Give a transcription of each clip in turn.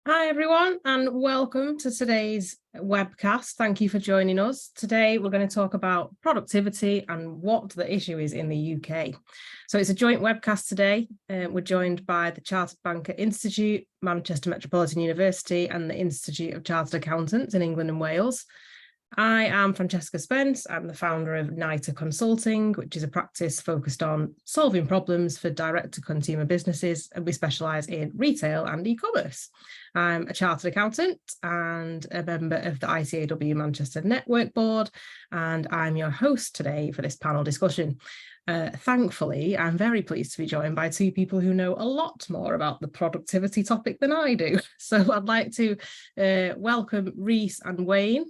Hi everyone, and welcome to today's webcast. Thank you for joining us. Today we're going to talk about productivity and what the issue is in the UK. So it's a joint webcast today. We're joined by the Chartered Banker Institute, Manchester Metropolitan University and the Institute of Chartered Accountants in England and Wales. I am Francesca Spence. I'm the founder of NITA Consulting, which is a practice focused on solving problems for direct-to-consumer businesses, and we specialise in retail and e-commerce. I'm a chartered accountant and a member of the ICAEW Manchester Network Board, and I'm your host today for this panel discussion. Thankfully, I'm very pleased to be joined by two people who know a lot more about the productivity topic than I do. So I'd like to welcome Rhys and Wayne.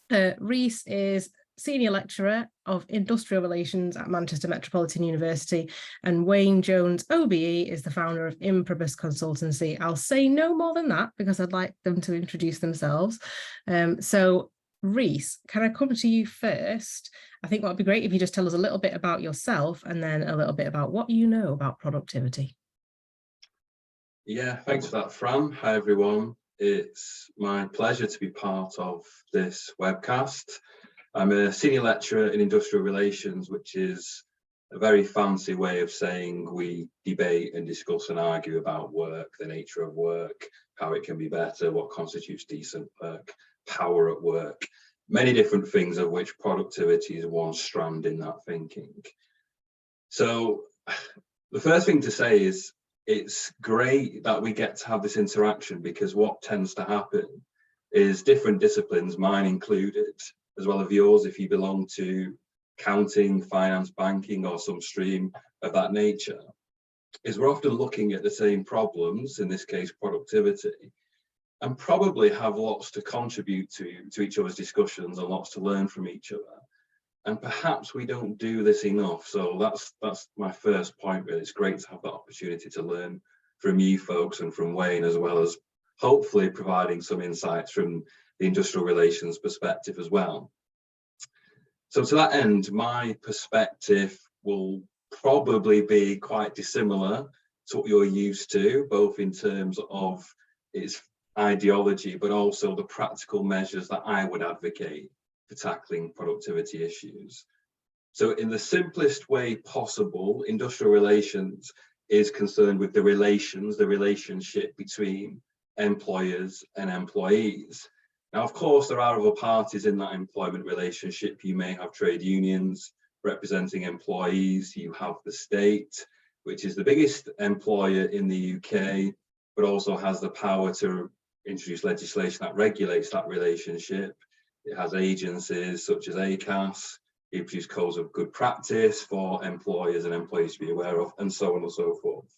Rhys is Senior Lecturer of Industrial Relations at Manchester Metropolitan University, and Wayne Jones OBE is the founder of Improbus Consultancy. I'll say no more than that because I'd like them to introduce themselves. So Rhys, can I come to you first? I think what would be great if you just tell us a little bit about yourself and then a little bit about what you know about productivity. Yeah, thanks for that, Fran. Hi, everyone. It's my pleasure to be part of this webcast. I'm a senior lecturer in industrial relations, which is a very fancy way of saying we debate and discuss and argue about work, the nature of work, how it can be better, what constitutes decent work, power at work, many different things, of which productivity is one strand in that thinking. So the first thing to say is it's great that we get to have this interaction, because what tends to happen is different disciplines, mine included, as well as yours if you belong to accounting, finance, banking, or some stream of that nature, is we're often looking at the same problems, in this case productivity, and probably have lots to contribute to each other's discussions and lots to learn from each other. And perhaps we don't do this enough. So that's my first point, really. It's great to have that opportunity to learn from you folks and from Wayne, as well as hopefully providing some insights from the industrial relations perspective as well. So to that end, my perspective will probably be quite dissimilar to what you're used to, both in terms of its ideology, but also the practical measures that I would advocate for tackling productivity issues. So in the simplest way possible, industrial relations is concerned with the relationship between employers and employees. Now, of course, there are other parties in that employment relationship. You may have trade unions representing employees. You have the state, which is the biggest employer in the UK, but also has the power to introduce legislation that regulates that relationship. It has agencies such as ACAS, who produce codes of good practice for employers and employees to be aware of, and so on and so forth.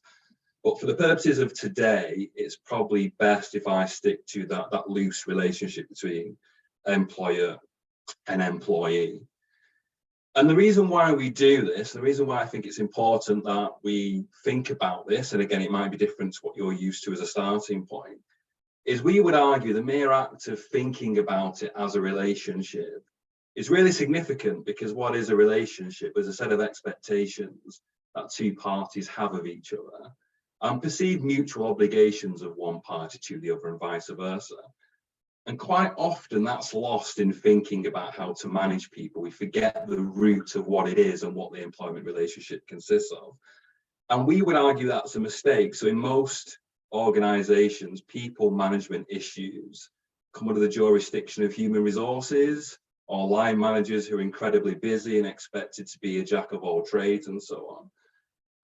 But for the purposes of today, it's probably best if I stick to that loose relationship between employer and employee. And the reason why we do this, the reason why I think it's important that we think about this, and again, it might be different to what you're used to as a starting point, is we would argue the mere act of thinking about it as a relationship is really significant, because what is a relationship is a set of expectations that two parties have of each other and perceived mutual obligations of one party to the other and vice versa. And quite often that's lost in thinking about how to manage people. We forget the root of what it is and what the employment relationship consists of. And we would argue that's a mistake. So in most organizations, people management issues come under the jurisdiction of human resources or line managers who are incredibly busy and expected to be a jack of all trades and so on.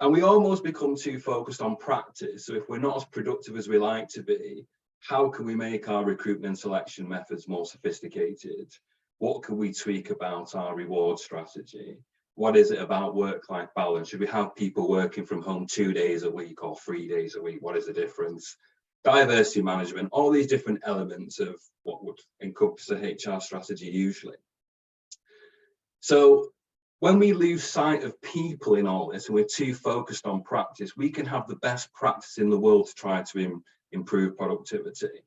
And we almost become too focused on practice. So if we're not as productive as we like to be, how can we make our recruitment and selection methods more sophisticated? What can we tweak about our reward strategy? What is it about work-life balance? Should we have people working from home 2 days a week or 3 days a week? What is the difference? Diversity management, all these different elements of what would encompass a HR strategy usually. So when we lose sight of people in all this and we're too focused on practice, we can have the best practice in the world to try to improve productivity.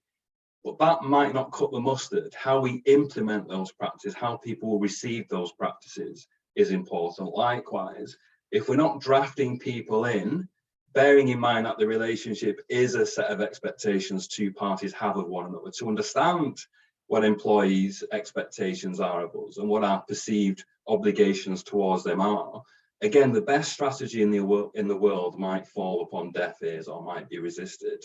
But that might not cut the mustard. How we implement those practices, how people will receive those practices is important. Likewise, if we're not drafting people in bearing in mind that the relationship is a set of expectations two parties have of one another, to understand what employees' expectations are of us and what our perceived obligations towards them are. Again, the best strategy in the world might fall upon deaf ears or might be resisted.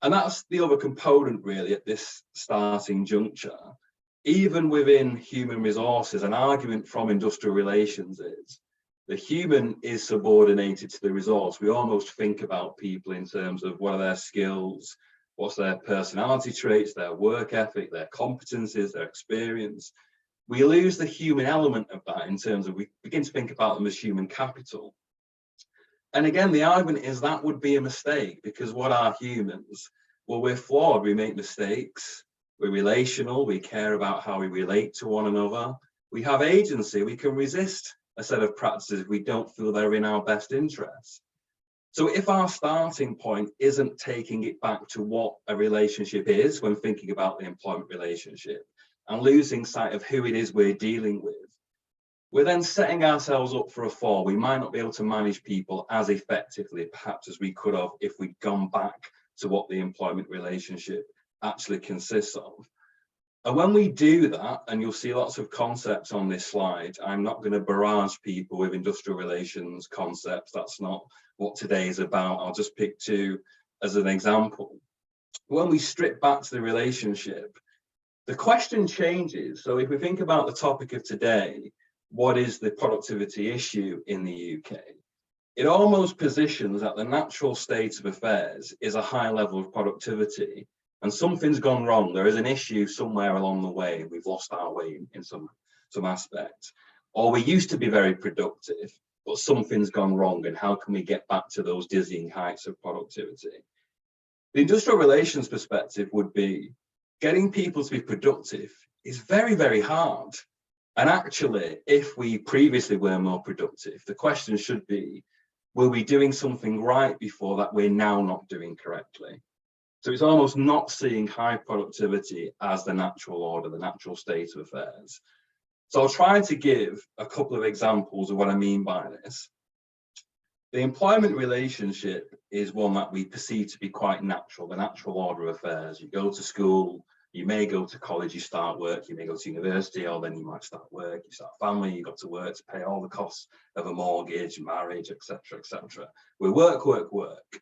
And that's the other component really at this starting juncture. Even within human resources, an argument from industrial relations is the human is subordinated to the resource. We almost think about people in terms of what are their skills, what's their personality traits, their work ethic, their competencies, their experience. We lose the human element of that in terms of we begin to think about them as human capital. And again, the argument is that would be a mistake, because what are humans? Well, we're flawed, we make mistakes, we're relational, we care about how we relate to one another. We have agency, we can resist a set of practices if we don't feel they're in our best interests. So if our starting point isn't taking it back to what a relationship is when thinking about the employment relationship and losing sight of who it is we're dealing with, we're then setting ourselves up for a fall. We might not be able to manage people as effectively perhaps as we could have if we'd gone back to what the employment relationship actually consists of. And when we do that, and you'll see lots of concepts on this slide, I'm not going to barrage people with industrial relations concepts. That's not what today is about. I'll just pick two as an example. When we strip back to the relationship, the question changes. So if we think about the topic of today, what is the productivity issue in the UK? It almost positions that the natural state of affairs is a high level of productivity, and something's gone wrong. There is an issue somewhere along the way. We've lost our way in some aspect. Or we used to be very productive, but something's gone wrong, and how can we get back to those dizzying heights of productivity? The industrial relations perspective would be getting people to be productive is very, very hard. And actually, if we previously were more productive, the question should be, were we doing something right before that we're now not doing correctly? So it's almost not seeing high productivity as the natural order, the natural state of affairs. So I'll try to give a couple of examples of what I mean by this. The employment relationship is one that we perceive to be quite natural, the natural order of affairs. You go to school, you may go to college, you start work, you may go to university, or then you might start work, you start family, you got to work to pay all the costs of a mortgage, marriage, etc., etc. We work, work, work.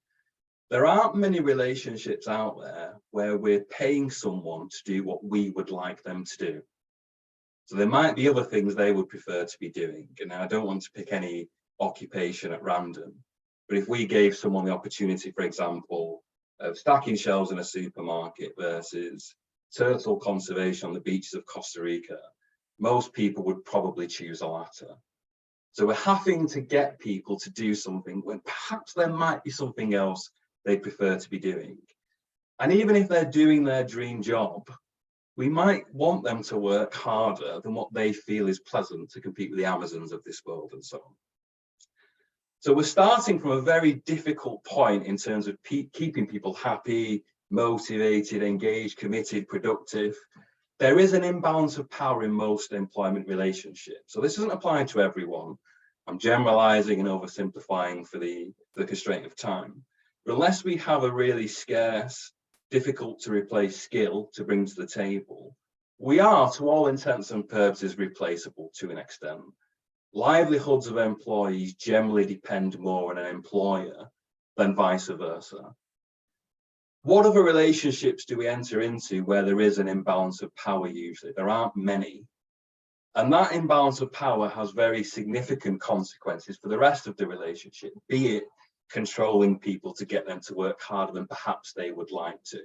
There aren't many relationships out there where we're paying someone to do what we would like them to do. So there might be other things they would prefer to be doing. And I don't want to pick any occupation at random, but if we gave someone the opportunity, for example, of stacking shelves in a supermarket versus turtle conservation on the beaches of Costa Rica, most people would probably choose the latter. So we're having to get people to do something when perhaps there might be something else they prefer to be doing. And even if they're doing their dream job, we might want them to work harder than what they feel is pleasant to compete with the Amazons of this world and so on. So we're starting from a very difficult point in terms of keeping people happy, motivated, engaged, committed, productive. There is an imbalance of power in most employment relationships. So this doesn't apply to everyone. I'm generalizing and oversimplifying for the constraint of time. But unless we have a really scarce, difficult to replace skill to bring to the table, we are, to all intents and purposes, replaceable to an extent. Livelihoods of employees generally depend more on an employer than vice versa. What other relationships do we enter into where there is an imbalance of power usually? There aren't many. And that imbalance of power has very significant consequences for the rest of the relationship, be it controlling people to get them to work harder than perhaps they would like to.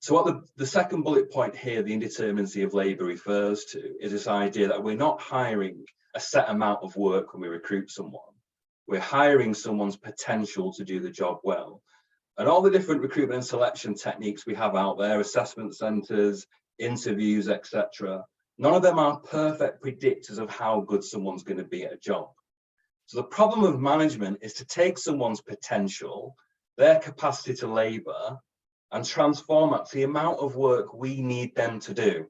So what the second bullet point here, the indeterminacy of labour, refers to is this idea that we're not hiring a set amount of work when we recruit someone. We're hiring someone's potential to do the job well. And all the different recruitment and selection techniques we have out there, assessment centres, interviews, etc., none of them are perfect predictors of how good someone's going to be at a job. So the problem of management is to take someone's potential, their capacity to labour, and transform that to the amount of work we need them to do.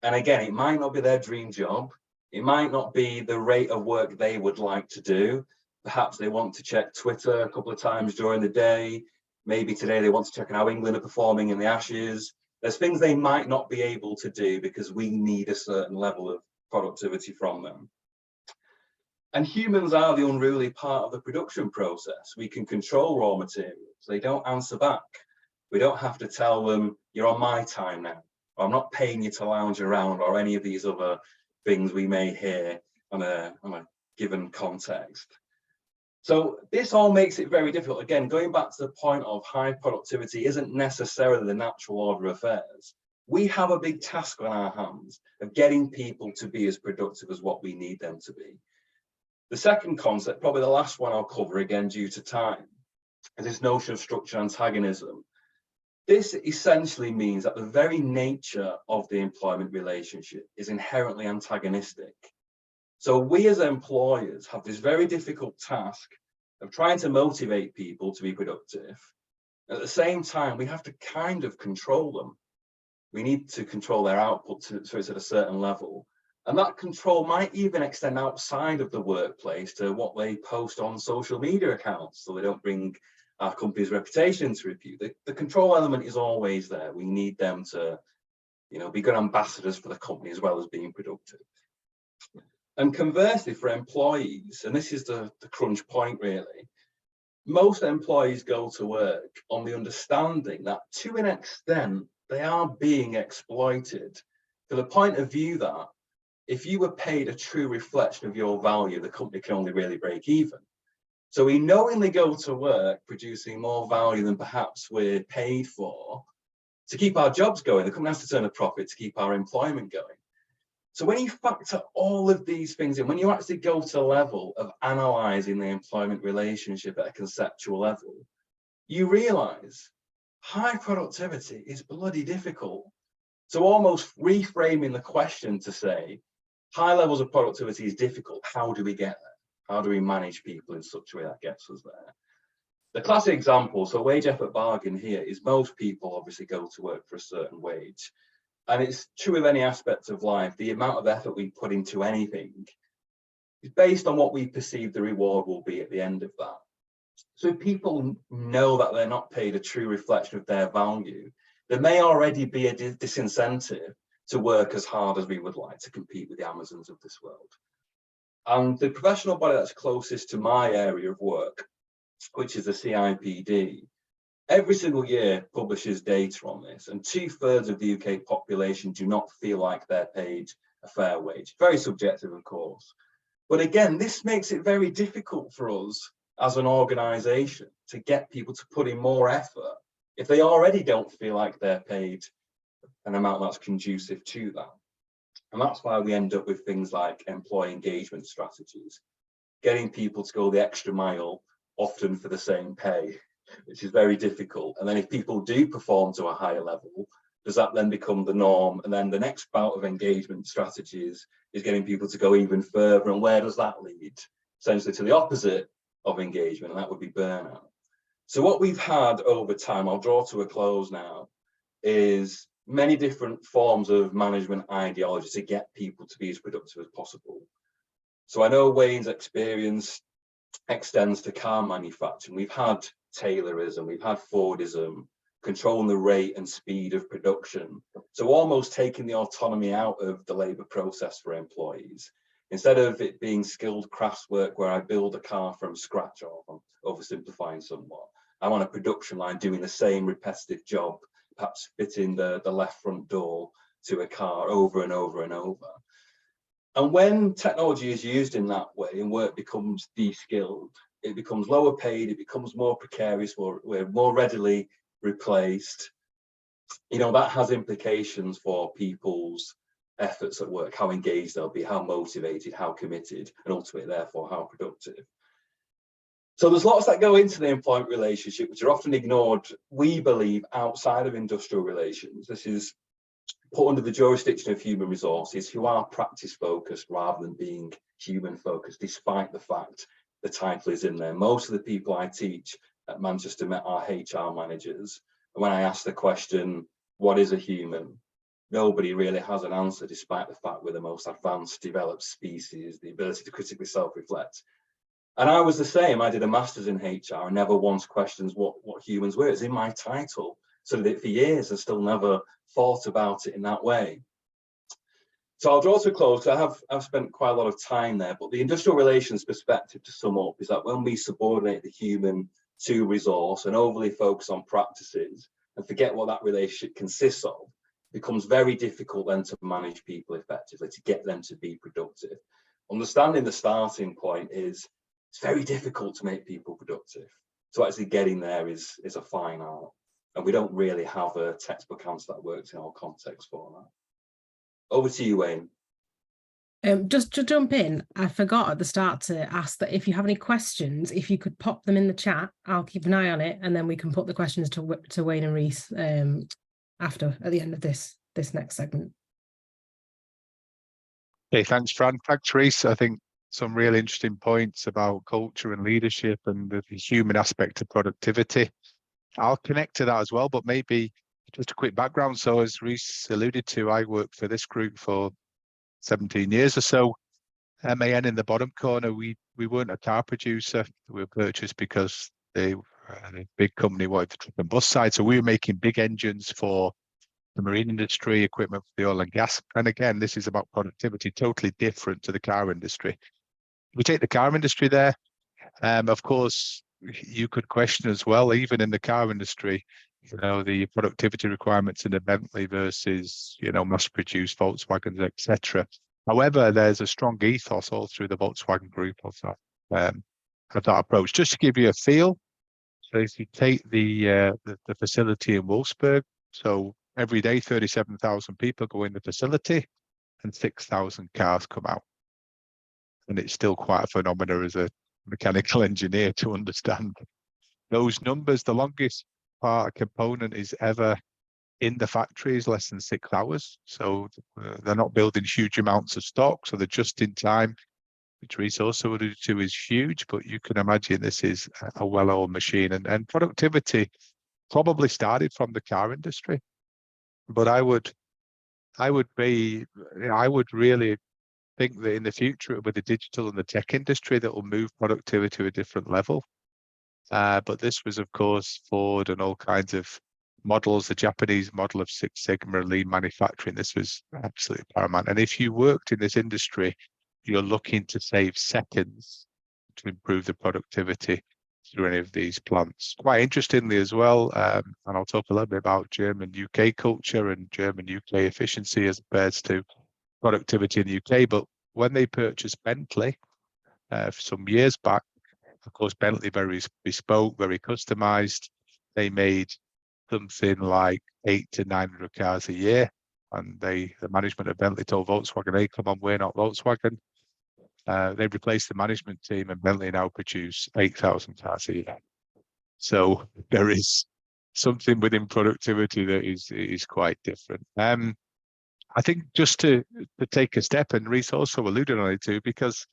And again, it might not be their dream job. It might not be the rate of work they would like to do. Perhaps they want to check Twitter a couple of times during the day. Maybe today they want to check how England are performing in the Ashes. There's things they might not be able to do because we need a certain level of productivity from them. And humans are the unruly part of the production process. We can control raw materials. They don't answer back. We don't have to tell them, you're on my time now, or I'm not paying you to lounge around, or any of these other things we may hear on a given context. So this all makes it very difficult. Again, going back to the point of high productivity isn't necessarily the natural order of affairs. We have a big task on our hands of getting people to be as productive as what we need them to be. The second concept, probably the last one I'll cover again due to time, is this notion of structural antagonism. This essentially means that the very nature of the employment relationship is inherently antagonistic. So we as employers have this very difficult task of trying to motivate people to be productive. At the same time, we have to kind of control them. We need to control their output so it's at a certain level. And that control might even extend outside of the workplace to what they post on social media accounts, so they don't bring our company's reputation into repute. The control element is always there. We need them to, be good ambassadors for the company as well as being productive. And conversely, for employees, and this is the crunch point really, most employees go to work on the understanding that to an extent they are being exploited, to the point of view that if you were paid a true reflection of your value, the company can only really break even. So we knowingly go to work producing more value than perhaps we're paid for to keep our jobs going. The company has to turn a profit to keep our employment going. So when you factor all of these things in, when you actually go to the level of analysing the employment relationship at a conceptual level, you realise high productivity is bloody difficult. So almost reframing the question to say, high levels of productivity is difficult, how do we get there? How do we manage people in such a way that gets us there? The classic example, so wage effort bargain here, is most people obviously go to work for a certain wage. And it's true of any aspect of life. The amount of effort we put into anything is based on what we perceive the reward will be at the end of that. So if people know that they're not paid a true reflection of their value, there may already be a disincentive to work as hard as we would like to compete with the Amazons of this world. And the professional body that's closest to my area of work, which is the CIPD, every single year publishes data on this, and 2/3 of the UK population do not feel like they're paid a fair wage. Very subjective, of course. But again, this makes it very difficult for us as an organisation to get people to put in more effort if they already don't feel like they're paid an amount that's conducive to that. And that's why we end up with things like employee engagement strategies, getting people to go the extra mile, often for the same pay, which is very difficult. And then if people do perform to a higher level, does that then become the norm? And then the next bout of engagement strategies is getting people to go even further. And where does that lead? Essentially to the opposite of engagement, and that would be burnout. So what we've had over time, I'll draw to a close now, is many different forms of management ideology to get people to be as productive as possible. So I know Wayne's experience extends to car manufacturing. We've had Taylorism, we've had Fordism, controlling the rate and speed of production. So almost taking the autonomy out of the labour process for employees. Instead of it being skilled craftswork where I build a car from scratch, or I'm oversimplifying somewhat, I'm on a production line doing the same repetitive job, perhaps fitting the left front door to a car over and over and over. And when technology is used in that way and work becomes de-skilled, it becomes lower paid, it becomes more precarious, we're more readily replaced. That has implications for people's efforts at work, how engaged they'll be, how motivated, how committed, and ultimately, therefore, how productive. So there's lots that go into the employment relationship, which are often ignored, we believe, outside of industrial relations. This is put under the jurisdiction of human resources, who are practice focused rather than being human focused, despite the fact the title is in there. Most of the people I teach at Manchester Met are HR managers. And when I ask the question, what is a human? Nobody really has an answer, despite the fact we're the most advanced developed species, the ability to critically self-reflect. And I was the same. I did a master's in HR and never once questioned what humans were. It's in my title. So I did it for years and still never thought about it in that way. So I'll draw to a close. I've spent quite a lot of time there, but the industrial relations perspective, to sum up, is that when we subordinate the human to resource and overly focus on practices and forget what that relationship consists of, it becomes very difficult then to manage people effectively, to get them to be productive. Understanding the starting point is it's very difficult to make people productive. So actually getting there is a fine art. And we don't really have a textbook answer that works in our context for that. Over to you, Wayne. Just to jump in, I forgot at the start to ask that if you have any questions, if you could pop them in the chat, I'll keep an eye on it, and then we can put the questions to Wayne and Reese at the end of this next segment. Okay, thanks, Fran. Thanks, Reese. I think some really interesting points about culture and leadership and the human aspect of productivity. I'll connect to that as well, but maybe just a quick background. So as Reese alluded to, I worked for this group for 17 years or so. MAN in the bottom corner, we weren't a car producer. We were purchased because a big company wanted the truck and bus side. So we were making big engines for the marine industry, equipment for the oil and gas. And again, this is about productivity, totally different to the car industry. We take the car industry there. Of course, you could question as well, even in the car industry, the productivity requirements in a Bentley versus, mass-produced Volkswagens, etc. However, there's a strong ethos all through the Volkswagen group of that approach. Just to give you a feel, so if you take the facility in Wolfsburg, so every day 37,000 people go in the facility and 6,000 cars come out. And it's still quite a phenomenon as a mechanical engineer to understand those numbers. The longest part component is ever in the factory is less than 6 hours. So they're not building huge amounts of stock. So the just in time, which Reese also alluded to, is huge, but you can imagine this is a well-oiled machine. And productivity probably started from the car industry. But I would really think that in the future it'll be the digital and the tech industry that will move productivity to a different level. But this was, of course, Ford and all kinds of models, the Japanese model of Six Sigma and lean manufacturing. This was absolutely paramount. And if you worked in this industry, you're looking to save seconds to improve the productivity through any of these plants. Quite interestingly as well, and I'll talk a little bit about German UK culture and German UK efficiency as compared to productivity in the UK. But when they purchased Bentley some years back, of course, Bentley very bespoke, very customized. They made something like 800 to 900 cars a year. And the management of Bentley told Volkswagen, hey, come on, we're not Volkswagen. They replaced the management team, and Bentley now produce 8,000 cars a year. So there is something within productivity that is quite different. I think just to take a step, and Reese also alluded on it too, because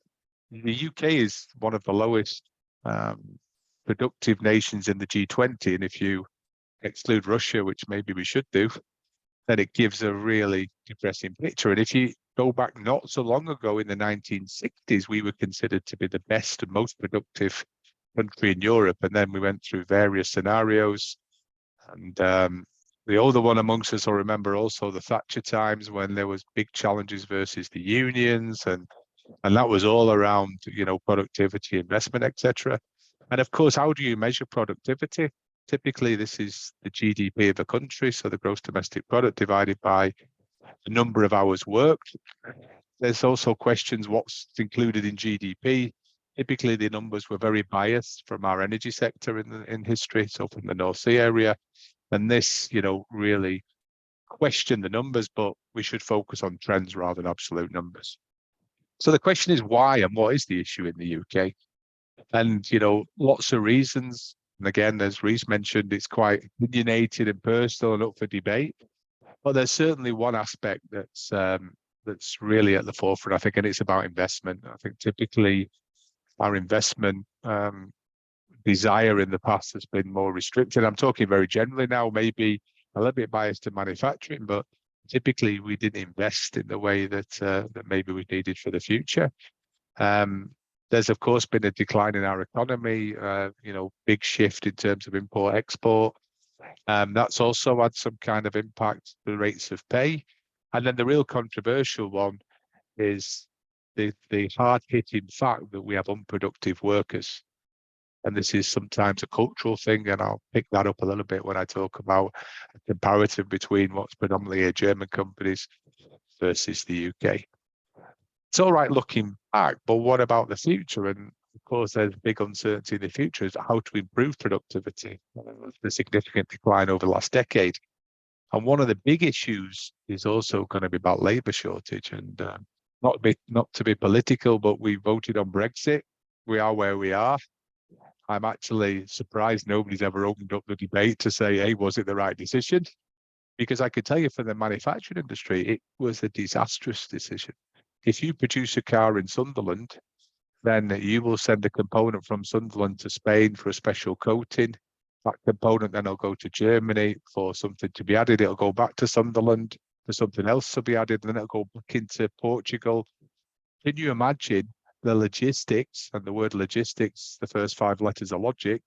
the UK is one of the lowest productive nations in the G20. And if you exclude Russia, which maybe we should do, then it gives a really depressing picture. And if you go back not so long ago in the 1960s, we were considered to be the best and most productive country in Europe. And then we went through various scenarios. And the older one amongst us will remember also the Thatcher times when there was big challenges versus the unions, and that was all around, productivity, investment, etc. And of course, how do you measure productivity? Typically, this is the GDP of a country, so the gross domestic product divided by the number of hours worked. There's also questions what's included in GDP. Typically, the numbers were very biased from our energy sector in history, so from the North Sea area. And this, really questioned the numbers, but we should focus on trends rather than absolute numbers. So the question is why, and what is the issue in the UK? And, lots of reasons. And again, as Reese mentioned, it's quite opinionated and personal and up for debate. But there's certainly one aspect that's really at the forefront, I think, and it's about investment. I think typically our investment desire in the past has been more restricted. I'm talking very generally now, maybe a little bit biased to manufacturing, but typically we didn't invest in the way that maybe we needed for the future. There's, of course, been a decline in our economy, big shift in terms of import-export. That's also had some kind of impact to the rates of pay. And then the real controversial one is the hard-hitting fact that we have unproductive workers. And this is sometimes a cultural thing, and I'll pick that up a little bit when I talk about a comparative between what's predominantly German companies versus the UK. It's all right looking back, but what about the future? And of course, there's big uncertainty in the future is how to improve productivity. The significant decline over the last decade. And one of the big issues is also going to be about labour shortage. And not to be political, but we voted on Brexit. We are where we are. I'm actually surprised nobody's ever opened up the debate to say, hey, was it the right decision? Because I could tell you for the manufacturing industry, it was a disastrous decision. If you produce a car in Sunderland, then you will send a component from Sunderland to Spain for a special coating. That component then will go to Germany for something to be added. It'll go back to Sunderland for something else to be added, and then it'll go back into Portugal. Can you imagine the logistics, and the word logistics, the first 5 letters are logic?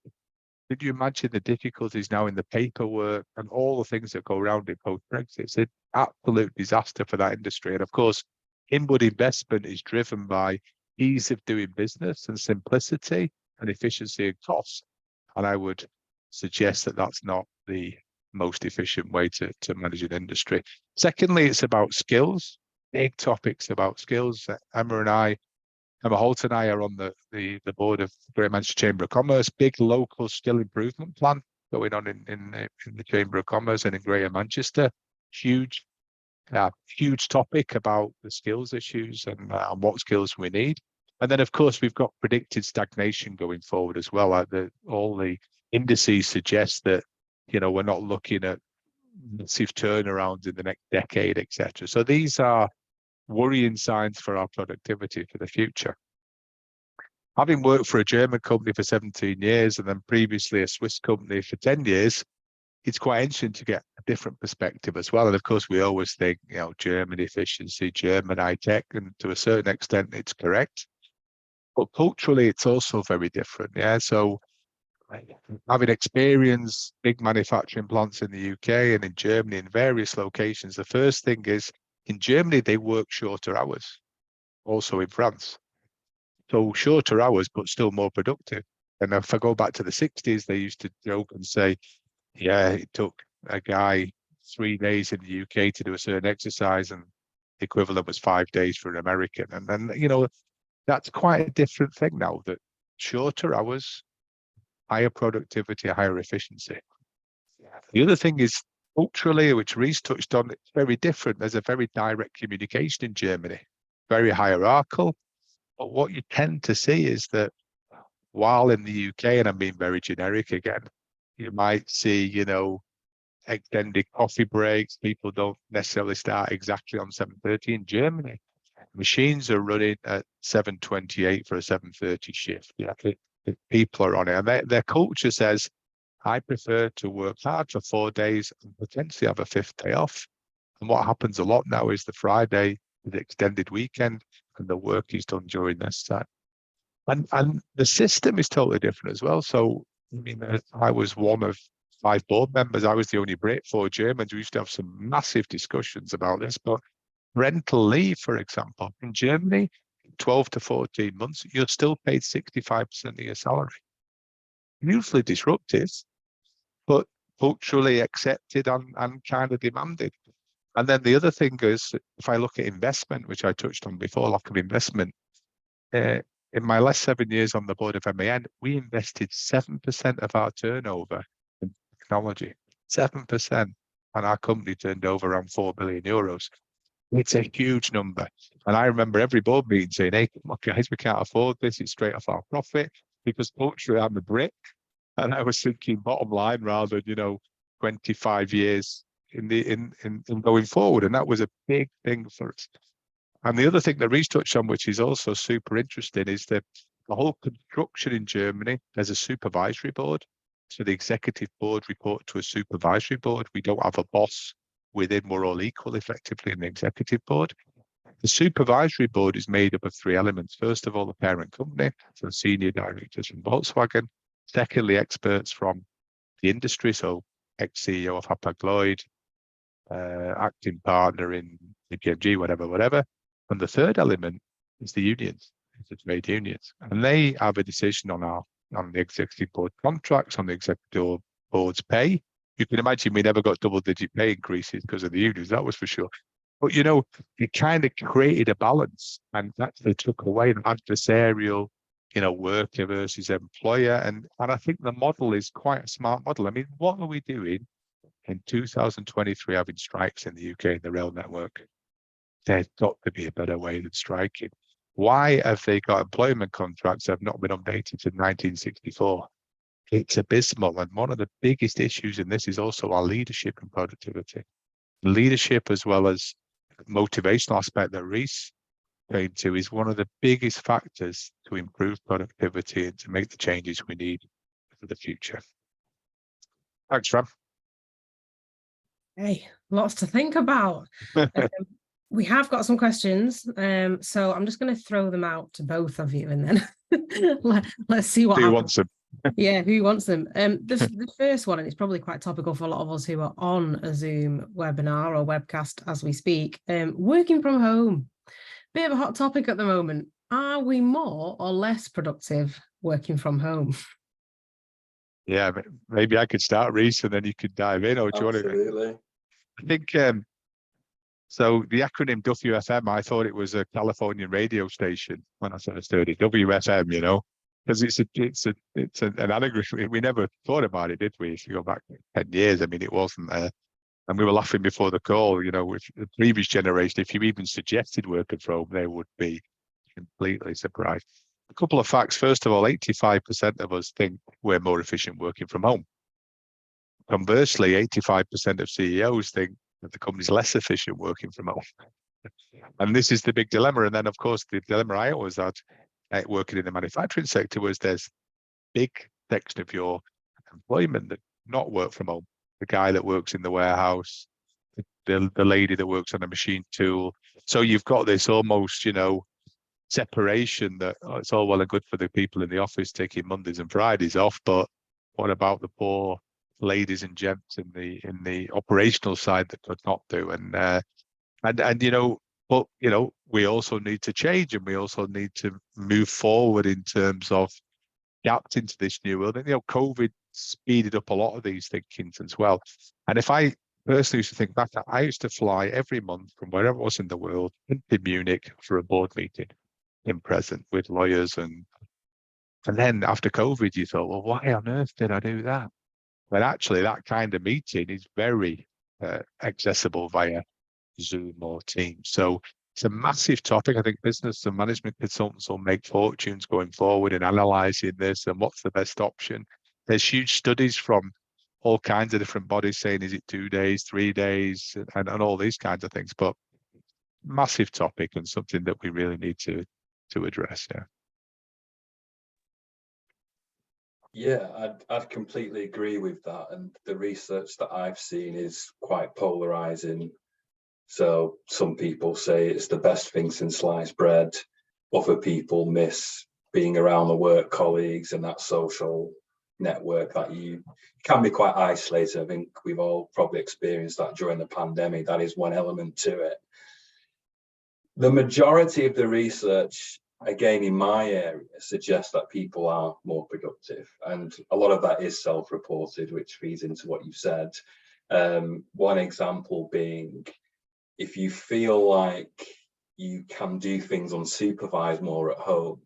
Did you imagine the difficulties now in the paperwork and all the things that go around it post-Brexit? It's an absolute disaster for that industry. And of course, inward investment is driven by ease of doing business and simplicity and efficiency and cost. And I would suggest that that's not the most efficient way to manage an industry. Secondly, it's about skills, big topics about skills. Emma Holt and I are on the board of Greater Manchester Chamber of Commerce, big local skill improvement plan going on in the Chamber of Commerce and in Greater Manchester. Huge topic about the skills issues and what skills we need. And then, of course, we've got predicted stagnation going forward as well. All the indices suggest that, we're not looking at massive turnarounds in the next decade, etc. So these are worrying signs for our productivity for the future. Having worked for a German company for 17 years and then previously a Swiss company for 10 years, it's quite interesting to get a different perspective as well. And of course, we always think, German efficiency, German high tech, and to a certain extent, it's correct. But culturally, it's also very different. Yeah. So having experienced big manufacturing plants in the UK and in Germany in various locations, the first thing is in Germany, they work shorter hours, also in France. So shorter hours, but still more productive. And if I go back to the 60s, they used to joke and say, yeah, it took a guy 3 days in the UK to do a certain exercise, and the equivalent was 5 days for an American. And then, that's quite a different thing now, that shorter hours, higher productivity, higher efficiency. The other thing is culturally, which Reece touched on, it's very different. There's a very direct communication in Germany, very hierarchical. But what you tend to see is that while in the UK, and I'm being very generic again, you might see, extended coffee breaks. People don't necessarily start exactly on 7:30 in Germany. Machines are running at 7:28 for a 7:30 shift. Yeah, people are on it. And their culture says, I prefer to work hard for 4 days and potentially have a 5th day off. And what happens a lot now is the Friday, the extended weekend, and the work is done during this time. And the system is totally different as well. So, I was one of 5 board members. I was the only Brit. 4 Germans. We used to have some massive discussions about this. But rental leave, for example, in Germany, 12 to 14 months, you're still paid 65% of your salary. Usually disruptive, but culturally accepted and kind of demanded. And then the other thing is, if I look at investment, which I touched on before, lack of investment, in my last 7 years on the board of MAN, we invested 7% of our turnover in technology, 7%. And our company turned over around 4 billion euros. It's a huge number. And I remember every board meeting saying, hey, come on, guys, we can't afford this. It's straight off our profit, because culturally I'm a Brit. And I was thinking bottom line rather than, 25 years in going forward. And that was a big thing for us. And the other thing that Reece touched on, which is also super interesting, is that the whole construction in Germany, there's a supervisory board. So the executive board report to a supervisory board. We don't have a boss within. We're all equal effectively in the executive board. The supervisory board is made up of three elements. First of all, the parent company, so senior directors from Volkswagen. Secondly, experts from the industry, so ex-CEO of Hapag-Lloyd, acting partner in KPMG, whatever. And the third element is the unions, the trade unions. And they have a decision on the executive board contracts, on the executive board's pay. You can imagine we never got double-digit pay increases because of the unions, that was for sure. But, you know, it kind of created a balance, and actually took away an adversarial, you know, worker versus employer. And I think the model is quite a smart model. I mean, what are we doing in 2023 having strikes in the UK in the rail network? There's got to be a better way than striking. Why have they got employment contracts that have not been updated since 1964? It's abysmal. And one of the biggest issues in this is also our leadership and productivity. Leadership, as well as motivational aspect that Reese came to, is one of the biggest factors to improve productivity and to make the changes we need for the future. Thanks, Ram. Hey, lots to think about. We have got some questions, so I'm just going to throw them out to both of you, and then let's see what Who happens. wants them? Yeah, who wants them? The first one, and it's probably quite topical for a lot of us who are on a Zoom webinar or webcast as we speak, working from home. Bit of a hot topic at the moment. Are we more or less productive working from home? Yeah, maybe I could start, Reese, and then you could dive in. Or do you want to? Absolutely. I think so. The acronym WFM, I thought it was a Californian radio station when I first heard it. WFM, you know, because it's an anagram. We never thought about it, did we? If you go back 10 years, I mean, it wasn't there. And we were laughing before the call, you know, with the previous generation, if you even suggested working from home, they would be completely surprised. A couple of facts. First of all, 85% of us think we're more efficient working from home. Conversely, 85% of CEOs think that the company's less efficient working from home. And this is the big dilemma. And then, of course, the dilemma I always had working in the manufacturing sector was there's big section of your employment that not work from home. The guy that works in the warehouse, the lady that works on a machine tool. So you've got this almost, you know, separation that it's all well and good for the people in the office taking Mondays and Fridays off, but what about the poor ladies and gents in the operational side that could not do? And you know, but you know, we also need to change, and we also need to move forward in terms of adapting to this new world. And you know, COVID speeded up a lot of these thinkings as well. And if I personally used to think back, I used to fly every month from wherever it was in the world into Munich for a board meeting in present with lawyers, and then after COVID, you thought, well, why on earth did I do that? But actually, that kind of meeting is very accessible via Zoom or Teams. So it's a massive topic. I think business and management consultants will make fortunes going forward in analysing this and what's the best option. There's huge studies from all kinds of different bodies saying, is it 2 days, 3 days, and all these kinds of things. But massive topic and something that we really need to address. Yeah, I'd completely agree with that. And the research that I've seen is quite polarizing. So some people say it's the best thing since sliced bread. Other people miss being around the work colleagues and that social network that you can be quite isolated. I think we've all probably experienced that during the pandemic. That is one element to it. The majority of the research, again, in my area, suggests that people are more productive. And a lot of that is self-reported, which feeds into what you said. One example being, if you feel like you can do things unsupervised more at home,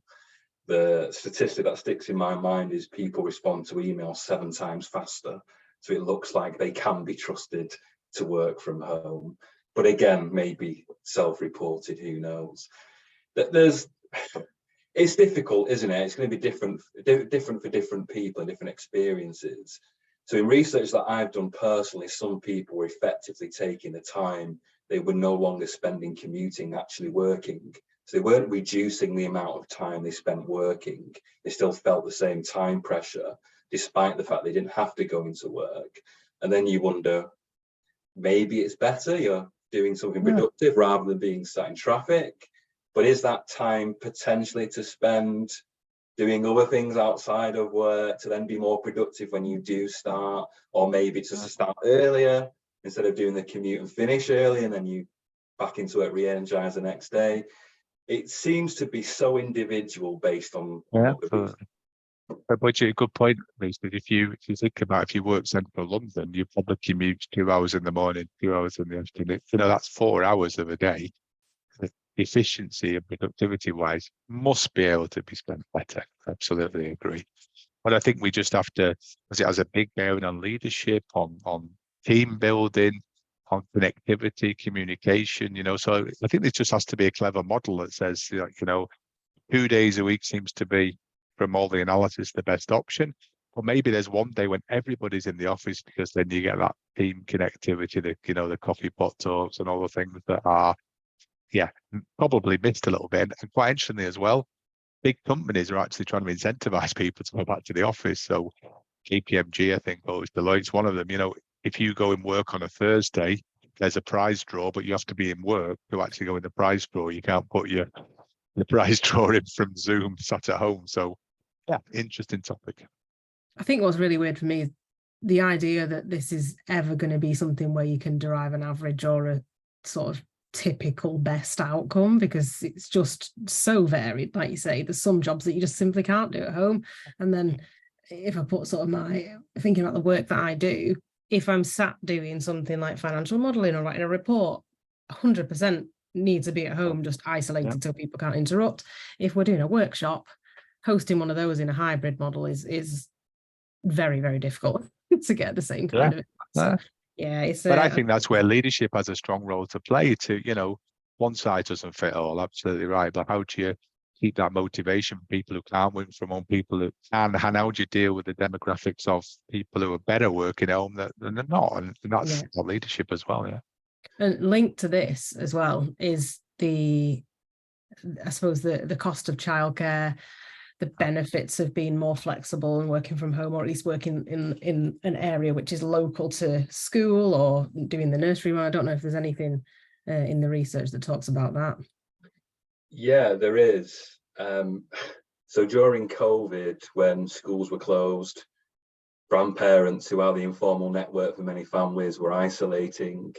the statistic that sticks in my mind is people respond to emails 7 times faster. So it looks like they can be trusted to work from home. But again, maybe self-reported, who knows? It's difficult, isn't it? It's going to be different for different people and different experiences. So in research that I've done personally, some people were effectively taking the time they were no longer spending commuting, actually working. So they weren't reducing the amount of time they spent working. They still felt the same time pressure, despite the fact they didn't have to go into work. And then you wonder, maybe it's better, you're doing something productive rather than being sat in traffic. But is that time potentially to spend doing other things outside of work to then be more productive when you do start, or maybe just to start earlier instead of doing the commute and finish early and then you back into it, re-energize the next day? It seems to be so individual based on what the But a good point, Reece, that if you think about, if you work central London, you probably commute 2 hours in the morning, 2 hours in the afternoon. That's 4 hours of a day. The efficiency and productivity wise must be able to be spent better. Absolutely agree. But I think we just have to, as it has a big bearing on leadership, on team building, on connectivity, communication, so I think there just has to be a clever model that says, 2 days a week seems to be, from all the analysis, the best option. Or maybe there's one day when everybody's in the office, because then you get that team connectivity, the coffee pot talks and all the things that are, probably missed a little bit. And quite interestingly as well, big companies are actually trying to incentivize people to go back to the office. So KPMG, I think, or Deloitte's one of them, if you go and work on a Thursday, there's a prize draw, but you have to be in work to actually go in the prize draw. You can't put the prize draw in from Zoom sat at home. So interesting topic. I think what's really weird for me is the idea that this is ever going to be something where you can derive an average or a sort of typical best outcome, because it's just so varied. Like you say, there's some jobs that you just simply can't do at home. And then if I put sort of my thinking about the work that I do, if I'm sat doing something like financial modeling or writing a report, 100% need to be at home, just isolated so people can't interrupt. If we're doing a workshop, hosting one of those in a hybrid model is very, very difficult to get the same kind of impact. So, but I think that's where leadership has a strong role to play. One size doesn't fit all, absolutely right. But how do you keep that motivation for people who can't work from home, people who can, and how do you deal with the demographics of people who are better working at home than they're not? And that's leadership as well, And linked to this as well is I suppose the cost of childcare, the benefits of being more flexible and working from home, or at least working in an area which is local to school or doing the nursery. I don't know if there's anything in the research that talks about that. Yeah, there is. So during COVID, when schools were closed, grandparents who are the informal network for many families were isolating.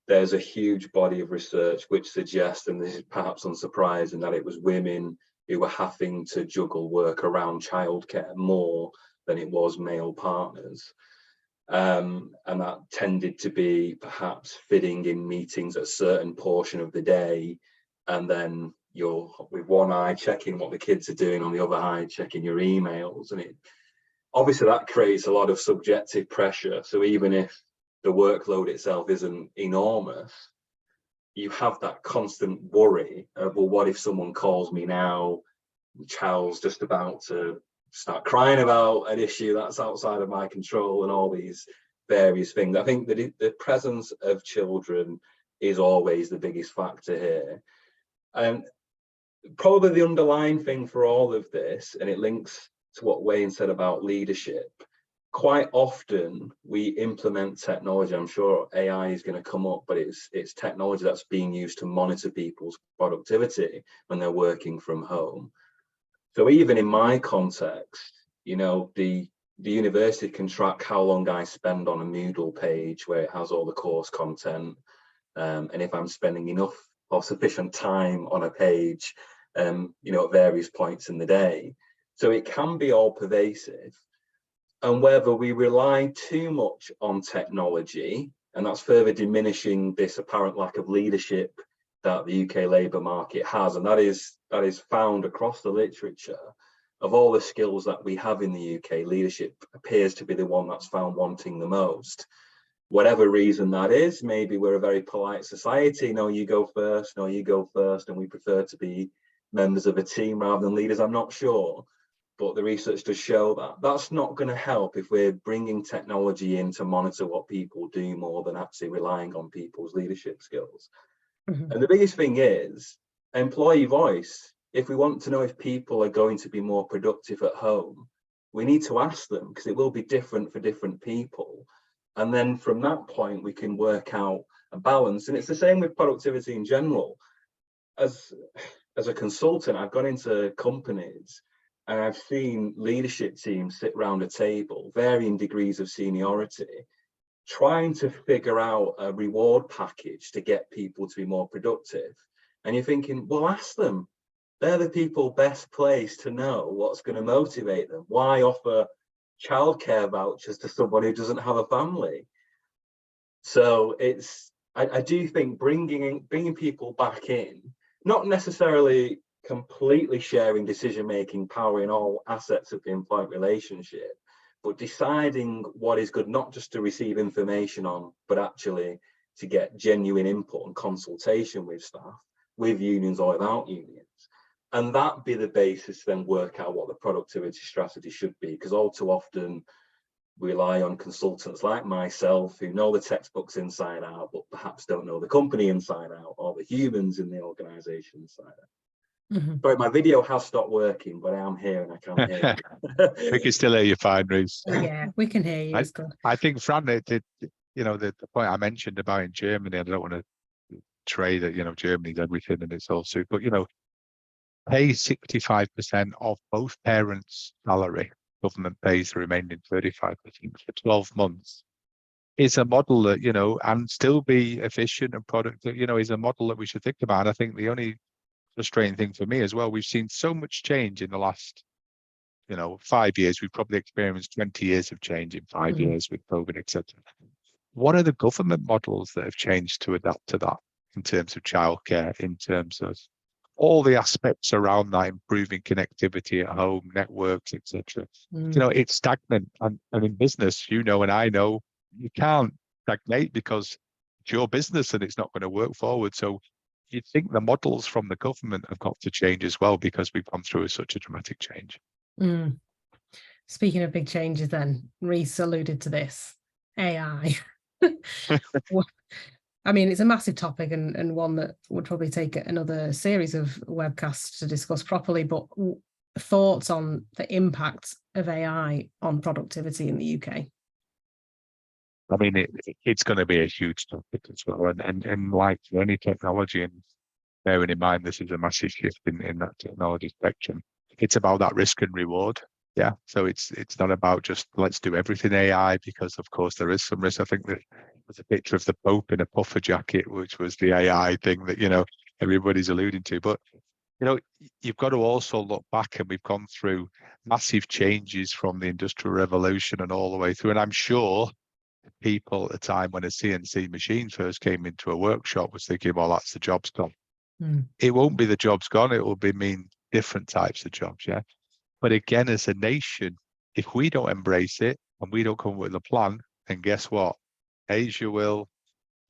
There's a huge body of research which suggests, and this is perhaps unsurprising, that it was women who were having to juggle work around childcare more than it was male partners. And that tended to be perhaps fitting in meetings at a certain portion of the day, and then you're with one eye checking what the kids are doing, on the other eye checking your emails. And obviously that creates a lot of subjective pressure. So even if the workload itself isn't enormous, you have that constant worry of, well, what if someone calls me now, the child's just about to start crying about an issue that's outside of my control, and all these various things. I think that the presence of children is always the biggest factor here. And probably the underlying thing for all of this, and it links to what Wayne said about leadership, quite often we implement technology. I'm sure AI is going to come up, but it's technology that's being used to monitor people's productivity when they're working from home. So even in my context, the university can track how long I spend on a Moodle page where it has all the course content, and if I'm spending enough or sufficient time on a page, at various points in the day. So it can be all pervasive. And whether we rely too much on technology, and that's further diminishing this apparent lack of leadership that the UK labour market has, and that is found across the literature, of all the skills that we have in the UK, leadership appears to be the one that's found wanting the most. Whatever reason that is, maybe we're a very polite society, no, you go first, and we prefer to be members of a team rather than leaders. I'm not sure. But the research does show that that's not going to help if we're bringing technology in to monitor what people do more than actually relying on people's leadership skills. Mm-hmm. And the biggest thing is employee voice. If we want to know if people are going to be more productive at home, we need to ask them, because it will be different for different people. And then from that point, we can work out a balance. And it's the same with productivity in general. As a consultant, I've gone into companies and I've seen leadership teams sit around a table, varying degrees of seniority, trying to figure out a reward package to get people to be more productive. And you're thinking, well, ask them. They're the people best placed to know what's going to motivate them. Why offer childcare vouchers to someone who doesn't have a family? So I do think bringing people back in, not necessarily completely sharing decision-making power in all assets of the employment relationship, but deciding what is good, not just to receive information on, but actually to get genuine input and consultation with staff, with unions or without unions. And that be the basis to then work out what the productivity strategy should be, because all too often we rely on consultants like myself who know the textbooks inside out, but perhaps don't know the company inside out or the humans in the organisation inside out. Mm-hmm. Sorry, my video has stopped working, but I am here and I can hear you. We can still hear you fine, Reece. Yeah, we can hear you. It's good. I think, Fran, the point I mentioned about in Germany, I don't want to trade that, Germany's everything and it's all super, but, pay 65% of both parents' salary. Government pays the remaining 35% for 12 months. Is a model that, and still be efficient and productive, is a model that we should think about. And I think the only frustrating thing for me as well, we've seen so much change in the last 5 years. We've probably experienced 20 years of change in 5 years with COVID, etc. What are the government models that have changed to adapt to that in terms of childcare, in terms of all the aspects around that, improving connectivity at home, networks, etc. It's stagnant. And in business, and I know, you can't stagnate because it's your business and it's not going to work forward. So you think the models from the government have got to change as well, because we've gone through such a dramatic change. Speaking of big changes then, Reece alluded to this, AI. I mean, it's a massive topic and one that would probably take another series of webcasts to discuss properly, but thoughts on the impact of AI on productivity in the UK? I mean, it's going to be a huge topic as well. And like any technology, and bearing in mind this is a massive shift in that technology spectrum, it's about that risk and reward. Yeah. So it's not about just let's do everything AI, because of course there is some risk. I think that was a picture of the Pope in a puffer jacket, which was the AI thing that, everybody's alluding to. But, you've got to also look back, and we've gone through massive changes from the Industrial Revolution and all the way through. And I'm sure people at the time when a CNC machine first came into a workshop was thinking, well, that's the job's gone. It won't be the job's gone. It will mean different types of jobs. Yeah. But again, as a nation, if we don't embrace it and we don't come up with a plan, then guess what? Asia will,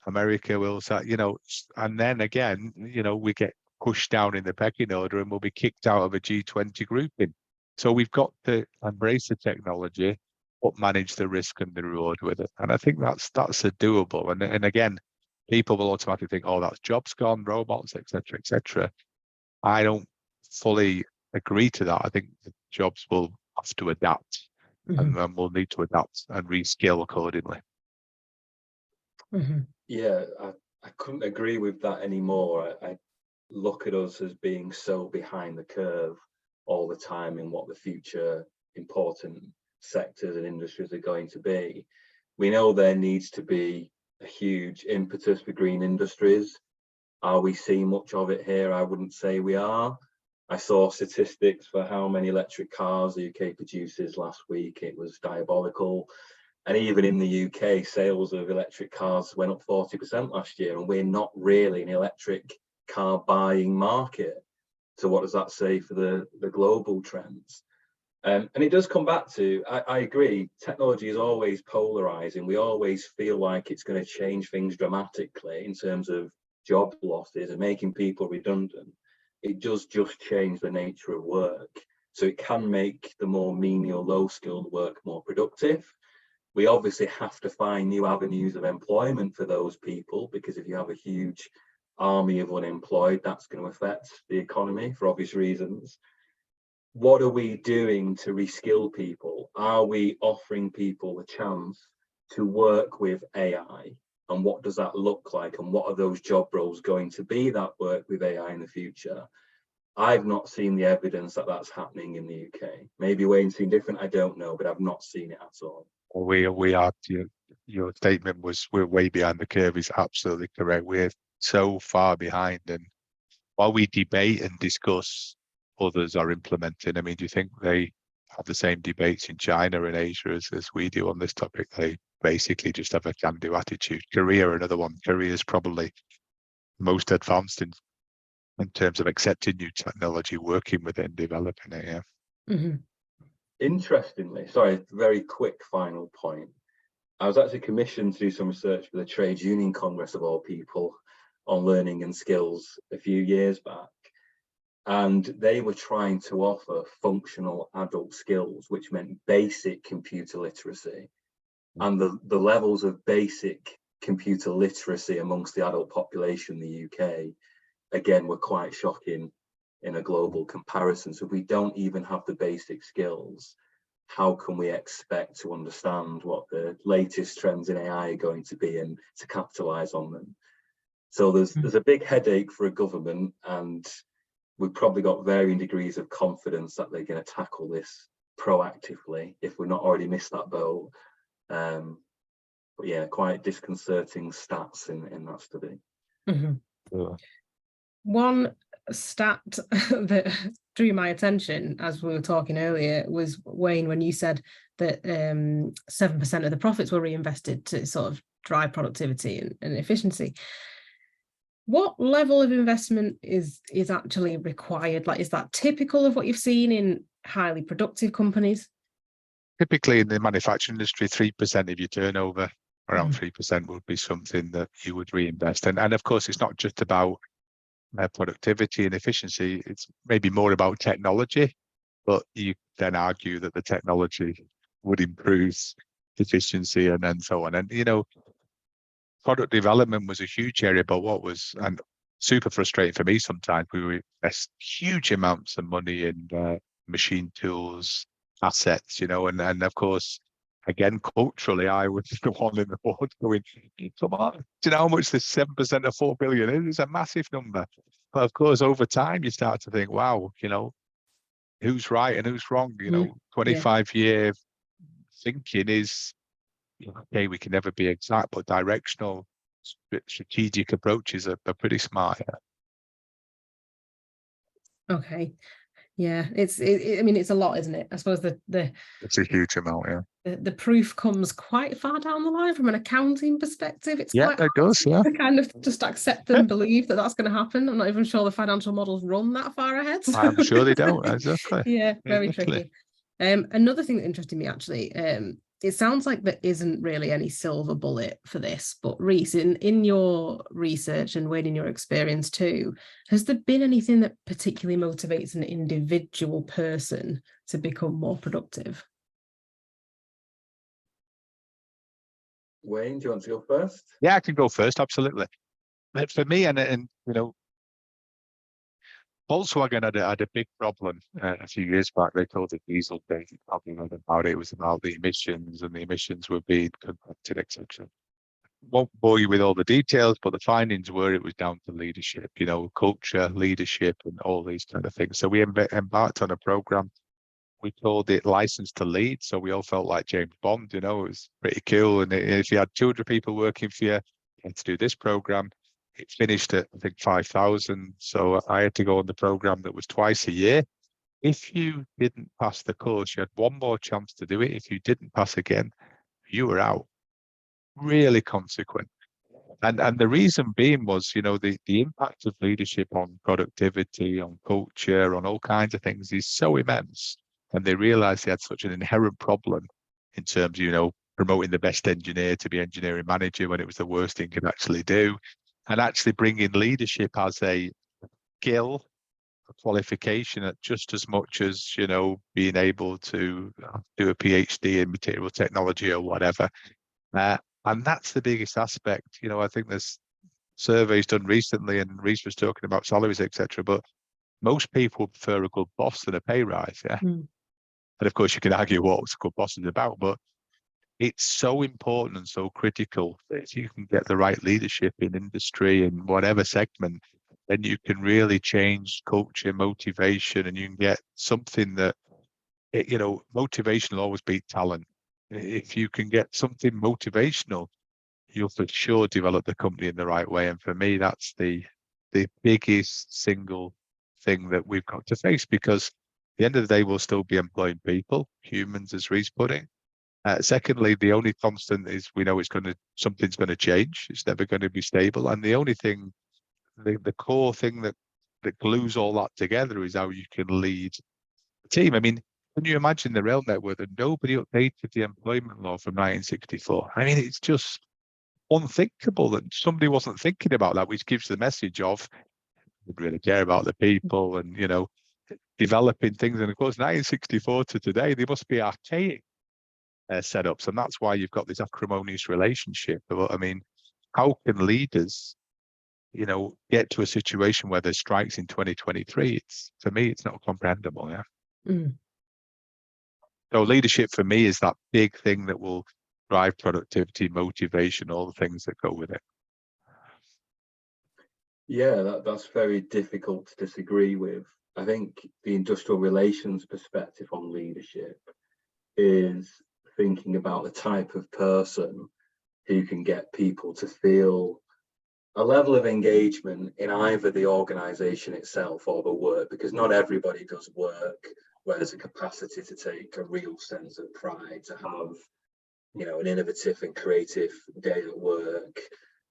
America will, and then again, we get pushed down in the pecking order and we'll be kicked out of a G20 grouping. So we've got to embrace the technology, but manage the risk and the reward with it. And I think that's a doable. And again, people will automatically think, oh, that's jobs gone, robots, etc., etc. I don't fully agree to that. I think the jobs will have to adapt, and we'll need to adapt and reskill accordingly. Yeah, I couldn't agree with that anymore. I look at us as being so behind the curve all the time in what the future important sectors and industries are going to be. We know there needs to be a huge impetus for green industries. Are we seeing much of it here? I wouldn't say we are. I saw statistics for how many electric cars the UK produces last week. It was diabolical. And even in the UK, sales of electric cars went up 40% last year, and we're not really an electric car buying market. So what does that say for the global trends? And it does come back to, I agree, technology is always polarizing. We always feel like it's going to change things dramatically in terms of job losses and making people redundant. It does just change the nature of work. So it can make the more menial, low-skilled work more productive. We obviously have to find new avenues of employment for those people, because if you have a huge army of unemployed, that's going to affect the economy for obvious reasons. What are we doing to reskill people? Are we offering people a chance to work with AI and what does that look like, and what are those job roles going to be that work with AI in the future? I've not seen the evidence that that's happening in the UK. Maybe Wayne's seen different, I don't know, but I've not seen it at all. We are, your statement was we're way behind the curve is absolutely correct. We're so far behind, and while we debate and discuss, others are implementing. I mean, do you think they have the same debates in China and Asia as we do on this topic? They basically just have a can-do attitude. Korea, another one. Korea is probably most advanced in terms of accepting new technology, working with it and developing it. Yeah. Mhm. Interestingly, sorry, very quick final point. I was actually commissioned to do some research for the Trade Union Congress of all people on learning and skills a few years back. And they were trying to offer functional adult skills, which meant basic computer literacy. And the levels of basic computer literacy amongst the adult population in the UK, again, were quite shocking in a global comparison. So if we don't even have the basic skills, how can we expect to understand what the latest trends in AI are going to be and to capitalize on them? So there's a big headache for a government, and we've probably got varying degrees of confidence that they're going to tackle this proactively if we're not already missed that boat. But yeah, quite disconcerting stats in that study. Mhm. Yeah. One stat that drew my attention as we were talking earlier was, Wayne, when you said that 7% of the profits were reinvested to sort of drive productivity and efficiency. What level of investment is actually required? Like, is that typical of what you've seen in highly productive companies? Typically in the manufacturing industry, 3% of your turnover, around 3% would be something that you would reinvest. And of course, it's not just about productivity and efficiency. It's maybe more about technology, but you then argue that the technology would improve efficiency and then so on. And, product development was a huge area, but and super frustrating for me sometimes, we invest huge amounts of money in machine tools, assets, and of course, again, culturally, I was the one in the board going, come on, do you know how much this 7% of 4 billion is? It's a massive number. But of course, over time, you start to think, wow, who's right and who's wrong? 25-year thinking is, okay, we can never be exact, but directional strategic approaches are pretty smart. Okay. Yeah, I mean, it's a lot, isn't it? I suppose It's a huge amount, yeah. The proof comes quite far down the line from an accounting perspective. It's Yeah, quite it does, yeah. to kind of just accept and believe that that's going to happen. I'm not even sure the financial models run that far ahead. So I'm sure they don't, exactly. Yeah, very exactly. tricky. Another thing that interested me, actually, it sounds like there isn't really any silver bullet for this, but Reese, in your research and Wayne, in your experience too, has there been anything that particularly motivates an individual person to become more productive? Wayne, do you want to go first? Yeah, I can go first, absolutely. But for me, and Volkswagen had a big problem a few years back. They called it Dieselgate. Probably heard about it. It was about the emissions, and the emissions were being conducted, etc. Won't bore you with all the details, but the findings were it was down to leadership, culture, leadership, and all these kind of things. So we embarked on a program. We called it License to Lead. So we all felt like James Bond, it was pretty cool. And if you had 200 people working for you, you had to do this program. It finished at, I think, 5,000. So I had to go on the program that was twice a year. If you didn't pass the course, you had one more chance to do it. If you didn't pass again, you were out. Really consequent. And the reason being was, the impact of leadership on productivity, on culture, on all kinds of things is so immense. And they realized they had such an inherent problem in terms of, promoting the best engineer to be engineering manager when it was the worst thing you could actually do. And actually bringing leadership as a skill, a qualification at just as much as, being able to do a PhD in material technology or whatever. And that's the biggest aspect. I think there's surveys done recently, and Reese was talking about salaries, etc. But most people prefer a good boss than a pay rise. Yeah. And of course, you can argue what a good boss is about, but it's so important and so critical that if you can get the right leadership in industry and whatever segment, then you can really change culture, motivation, and you can get something that, motivation will always beat talent. If you can get something motivational, you'll for sure develop the company in the right way. And for me, that's the biggest single thing that we've got to face, because at the end of the day, we'll still be employing people, humans, as Reece put it. Secondly, the only constant is we know something's going to change. It's never going to be stable. And the only thing, the core thing that glues all that together is how you can lead a team. I mean, can you imagine the rail network that nobody updated the employment law from 1964? I mean, it's just unthinkable that somebody wasn't thinking about that, which gives the message of we really care about the people and, developing things. And of course, 1964 to today, they must be archaic setups, and that's why you've got this acrimonious relationship. But I mean, how can leaders, get to a situation where there's strikes in 2023? For me, it's not comprehensible. Yeah. So leadership for me is that big thing that will drive productivity, motivation, all the things that go with it. Yeah, that's very difficult to disagree with. I think the industrial relations perspective on leadership is thinking about the type of person who can get people to feel a level of engagement in either the organization itself or the work, because not everybody does work where there's a capacity to take a real sense of pride, to have, an innovative and creative day at work,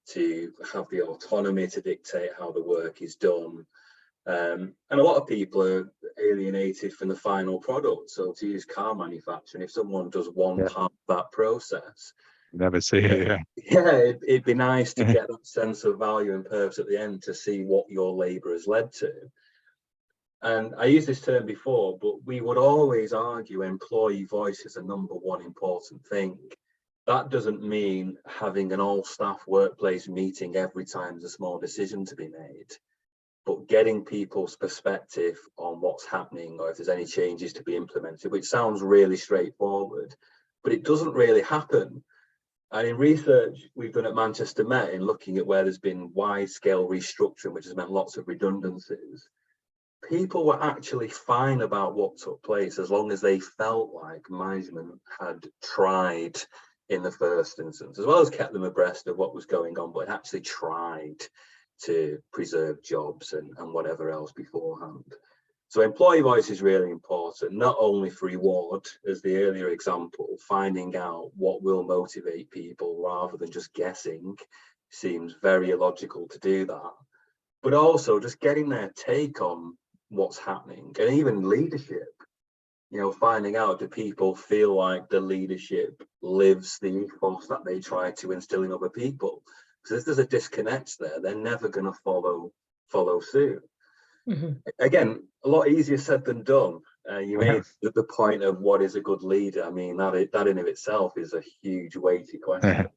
to have the autonomy to dictate how the work is done. And a lot of people are alienated from the final product. So to use car manufacturing, if someone does one part of that process, never see it. It'd be nice to get that sense of value and purpose at the end, to see what your labor has led to. And I used this term before, but we would always argue employee voice is the number one important thing. That doesn't mean having an all-staff workplace meeting every time there's a small decision to be made, but getting people's perspective on what's happening, or if there's any changes to be implemented, which sounds really straightforward, but it doesn't really happen. And in research we've done at Manchester Met, in looking at where there's been wide-scale restructuring, which has meant lots of redundancies, people were actually fine about what took place as long as they felt like management had tried in the first instance, as well as kept them abreast of what was going on, but actually tried to preserve jobs and whatever else beforehand. So employee voice is really important, not only for reward, as the earlier example, finding out what will motivate people rather than just guessing seems very illogical to do that, but also just getting their take on what's happening, and even leadership, finding out, do people feel like the leadership lives the ethos that they try to instill in other people? Because if there's a disconnect there, they're never going to follow suit. Again, a lot easier said than done. You made the point of what is a good leader. I mean, that in of itself is a huge weighty question.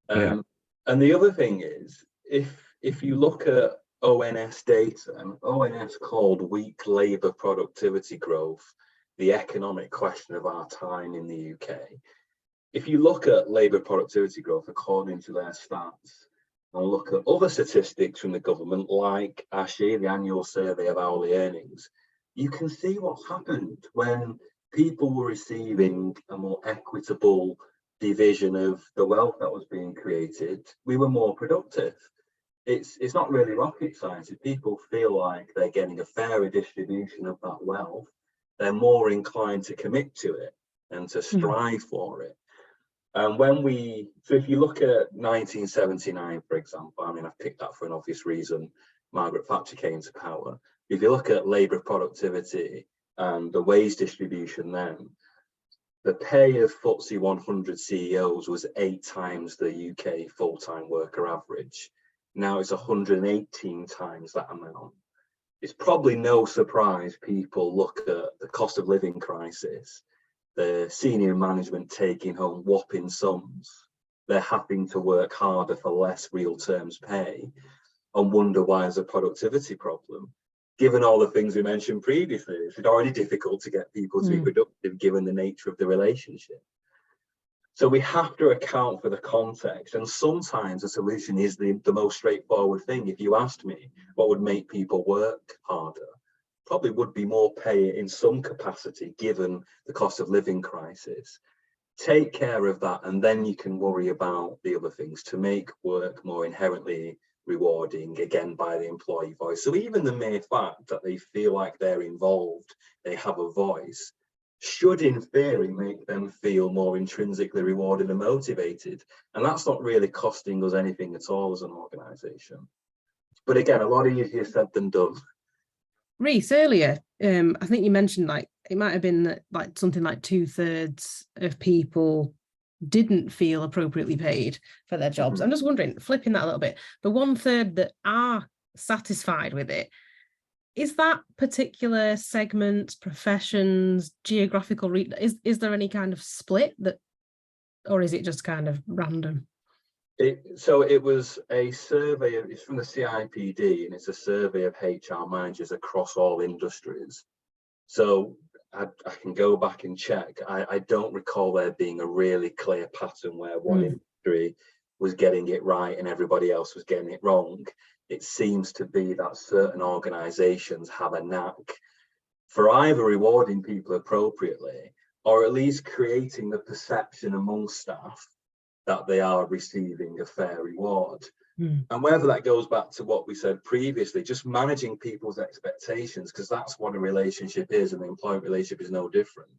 And the other thing is, if you look at ONS data, and ONS called weak labour productivity growth the economic question of our time in the UK. If you look at labour productivity growth according to their stats, and look at other statistics from the government, like ICAEW, the annual survey of hourly earnings, you can see what's happened when people were receiving a more equitable division of the wealth that was being created. We were more productive. It's not really rocket science. If people feel like they're getting a fairer distribution of that wealth, they're more inclined to commit to it and to strive for it. And so if you look at 1979, for example, I mean, I've picked that for an obvious reason, Margaret Thatcher came to power. If you look at labour productivity and the wage distribution then, the pay of FTSE 100 CEOs was 8 times the UK full-time worker average. Now it's 118 times that amount. It's probably no surprise people look at the cost of living crisis, the senior management taking home whopping sums, they're having to work harder for less real terms pay, and wonder why there's a productivity problem. Given all the things we mentioned previously, it's already difficult to get people to be productive given the nature of the relationship. So we have to account for the context, and sometimes the solution is the most straightforward thing. If you asked me what would make people work harder, probably would be more pay in some capacity given the cost of living crisis. Take care of that, and then you can worry about the other things to make work more inherently rewarding, again, by the employee voice. So even the mere fact that they feel like they're involved, they have a voice, should in theory make them feel more intrinsically rewarded and motivated. And that's not really costing us anything at all as an organisation. But again, a lot easier said than done. Reece, earlier, I think you mentioned like it might have been that like something like 2/3 of people didn't feel appropriately paid for their jobs. I'm just wondering, flipping that a little bit, the 1/3 that are satisfied with it, is that particular segments, professions, geographical is there any kind of split that, or is it just kind of random? So it was a survey, it's from the CIPD, and it's a survey of HR managers across all industries. So I can go back and check. I don't recall there being a really clear pattern where one industry was getting it right and everybody else was getting it wrong. It seems to be that certain organisations have a knack for either rewarding people appropriately or at least creating the perception among staff that they are receiving a fair reward. And whether that goes back to what we said previously, just managing people's expectations, because that's what a relationship is, and the employment relationship is no different.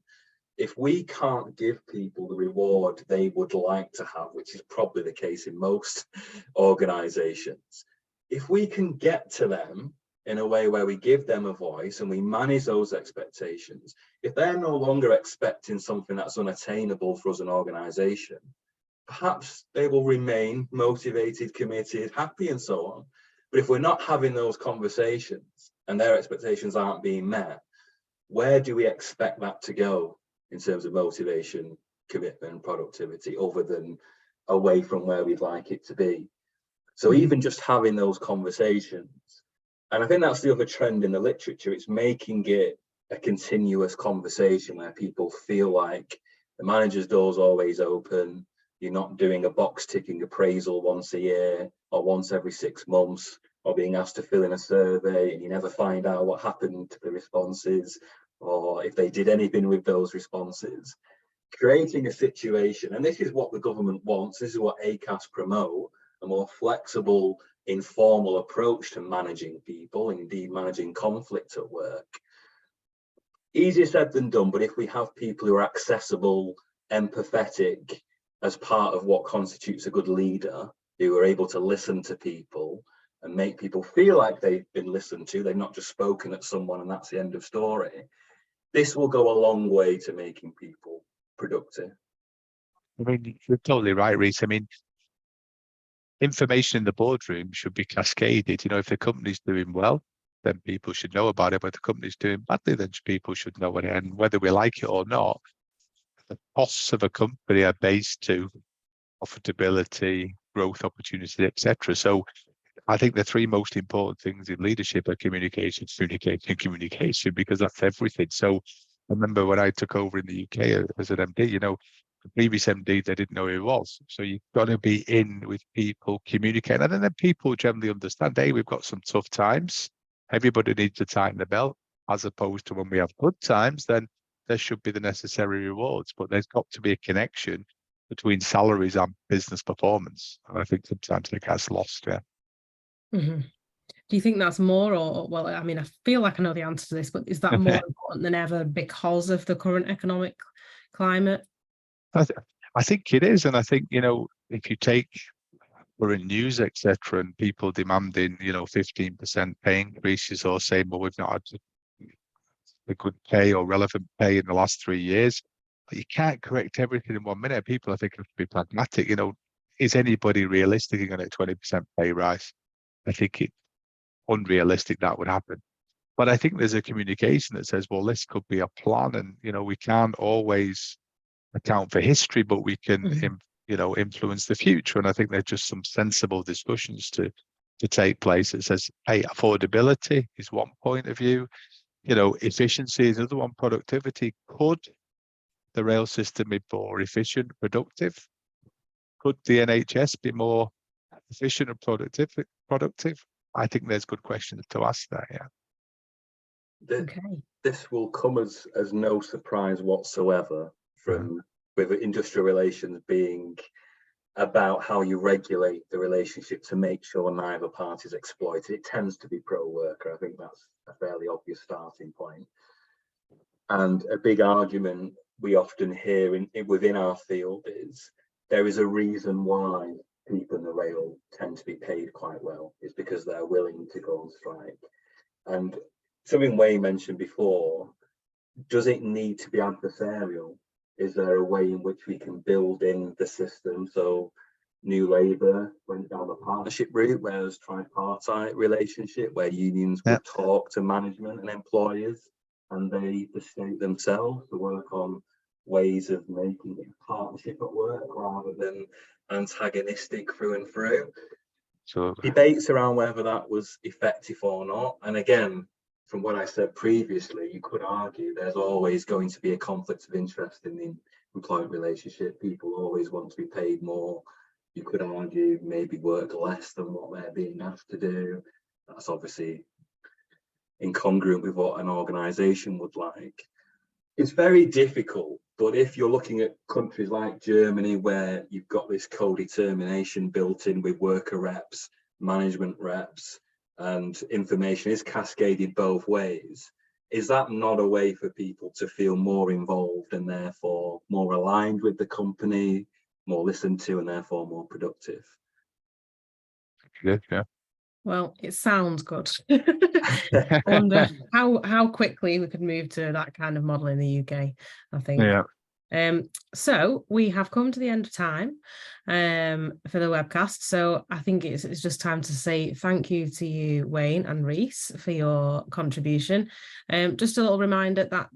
If we can't give people the reward they would like to have, which is probably the case in most organizations, if we can get to them in a way where we give them a voice and we manage those expectations, if they're no longer expecting something that's unattainable for us as an organization, perhaps they will remain motivated, committed, happy, and so on. But if we're not having those conversations and their expectations aren't being met, where do we expect that to go in terms of motivation, commitment, productivity, other than away from where we'd like it to be? So even just having those conversations, and I think that's the other trend in the literature, it's making it a continuous conversation where people feel like the manager's door's always open. You're not doing a box ticking appraisal once a year or once every 6 months, or being asked to fill in a survey and you never find out what happened to the responses or if they did anything with those responses. Creating a situation, and this is what the government wants, this is what ACAS promote, a more flexible, informal approach to managing people, indeed managing conflict at work. Easier said than done, but if we have people who are accessible, empathetic, as part of what constitutes a good leader, who are able to listen to people and make people feel like they've been listened to, they've not just spoken at someone and that's the end of story, this will go a long way to making people productive. I mean, you're totally right, Reece. I mean, information in the boardroom should be cascaded. You know, if the company's doing well, then people should know about it. But if the company's doing badly, then people should know it. And whether we like it or not, the costs of a company are based to profitability, growth opportunity, etc. So I think the three most important things in leadership are communication, because that's everything. So I remember when I took over in the UK as an MD, you know, the previous MD, they didn't know who he was. So you've got to be in with people, communicate. And then people generally understand, hey, we've got some tough times. Everybody needs to tighten the belt, as opposed to when we have good times, then there should be the necessary rewards, but there's got to be a connection between salaries and business performance. And I think sometimes it gets lost. Yeah. Do you think that's more, or, well, I mean, I feel like I know the answer to this, but is that more important than ever because of the current economic climate? I think it is. And I think, you know, if you take, we're in news, etc., and people demanding, you know, 15% pay increases or saying, well, we've not had a good pay or relevant pay in the last 3 years. But you can't correct everything in 1 minute. People, I think, have to be pragmatic. You know, is anybody realistic in a 20% pay rise? I think it's unrealistic that would happen. But I think there's a communication that says, well, this could be a plan, and you know, we can't always account for history, but we can, you know, influence the future. And I think there's just some sensible discussions to take place. It says, hey, affordability is one point of view. You know, efficiency is another one. Productivity, could the rail system be more efficient, productive? Could the NHS be more efficient and productive? I think there's good questions to ask there, yeah. Okay. This will come as no surprise whatsoever from with industrial relations being about how you regulate the relationship to make sure neither party is exploited. It tends to be pro-worker. I think that's a fairly obvious starting point. And a big argument we often hear within our field is there is a reason why people in the rail tend to be paid quite well. It's because they're willing to go on strike. And something Wayne mentioned before, does it need to be adversarial? Is there a way in which we can build in the system? So New Labour went down the partnership route, where there's tripartite relationship, where unions would talk to management and employers, and they, the state themselves, to work on ways of making it a partnership at work rather than antagonistic through and through. So Debates around whether that was effective or not. And again, from what I said previously, you could argue there's always going to be a conflict of interest in the employment relationship. People always want to be paid more. You could argue maybe work less than what they're being asked to do. That's obviously incongruent with what an organisation would like. It's very difficult, but if you're looking at countries like Germany, where you've got this co-determination built in with worker reps, management reps, and information is cascaded both ways, is that not a way for people to feel more involved and therefore more aligned with the company, more listened to, and therefore more productive? good, yeah. Well, it sounds good. I wonder how quickly we could move to that kind of model in the UK, I think. Yeah. So we have come to the end of time for the webcast. So I think it's just time to say thank you to you, Wayne and Rhys, for your contribution. Just a little reminder that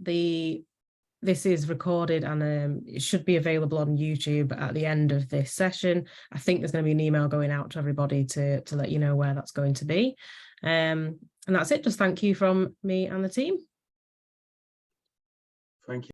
this is recorded and it should be available on YouTube at the end of this session. I think there's going to be an email going out to everybody to let you know where that's going to be. And that's it. Just thank you from me and the team. Thank you.